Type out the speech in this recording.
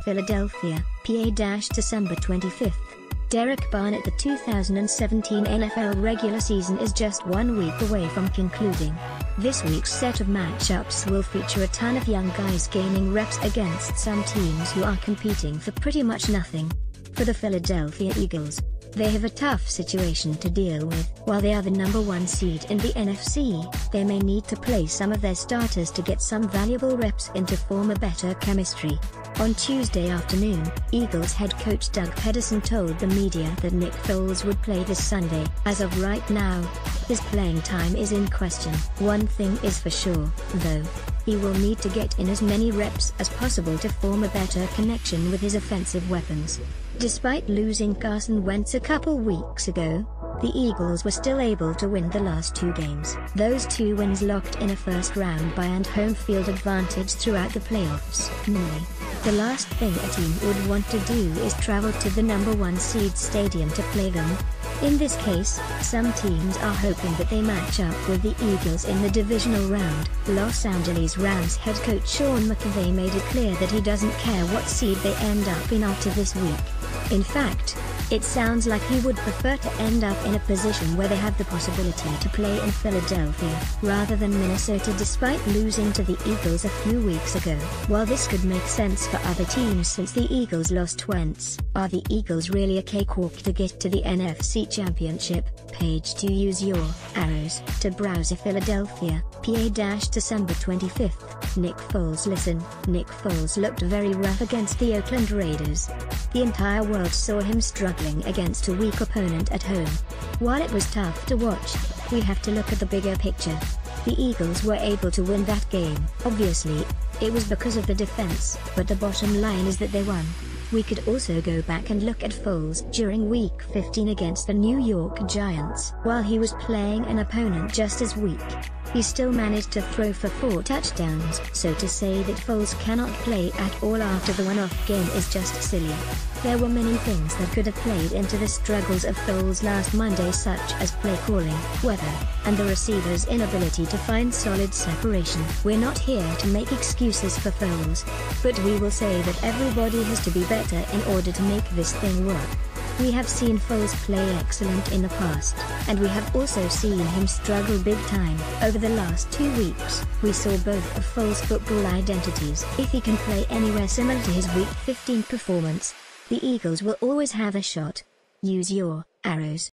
Philadelphia, PA. December 25. Derek Barnett. The 2017 NFL regular season is just 1 week away from concluding. This week's set of matchups will feature a ton of young guys gaining reps against some teams who are competing for pretty much nothing. For the Philadelphia Eagles, they have a tough situation to deal with. While they are the number 1 seed in the NFC, they may need to play some of their starters to get some valuable reps in to form a better chemistry. On Tuesday afternoon, Eagles head coach Doug Pederson told the media that Nick Foles would play this Sunday. As of right now, his playing time is in question. One thing is for sure, though. He will need to get in as many reps as possible to form a better connection with his offensive weapons. Despite losing Carson Wentz a couple weeks ago, the Eagles were still able to win the last 2 games. Those 2 wins locked in a first-round bye and home field advantage throughout the playoffs. The last thing a team would want to do is travel to the number 1 seed stadium to play them. In this case, some teams are hoping that they match up with the Eagles in the divisional round. Los Angeles Rams head coach Sean McVay made it clear that he doesn't care what seed they end up in after this week. In fact, it sounds like he would prefer to end up in a position where they have the possibility to play in Philadelphia, rather than Minnesota, despite losing to the Eagles a few weeks ago. While this could make sense for other teams since the Eagles lost Wentz, are the Eagles really a cakewalk to get to the NFC Championship? Page 2. Use your arrows to browse Philadelphia, PA. December 25. Nick Foles. Listen, Nick Foles looked very rough against the Oakland Raiders. The entire world saw him struggling against a weak opponent at home. While it was tough to watch, we have to look at the bigger picture. The Eagles were able to win that game. Obviously, it was because of the defense, but the bottom line is that they won. We could also go back and look at Foles during Week 15 against the New York Giants. While he was playing an opponent just as weak, he still managed to throw for 4 touchdowns. So to say that Foles cannot play at all after the one-off game is just silly. There were many things that could have played into the struggles of Foles last Monday, such as play calling, weather, and the receiver's inability to find solid separation. We're not here to make excuses for Foles, but we will say that everybody has to be better in order to make this thing work. We have seen Foles play excellent in the past, and we have also seen him struggle big time. Over the last 2 weeks, we saw both of Foles' football identities. If he can play anywhere similar to his Week 15 performance, the Eagles will always have a shot. Use your arrows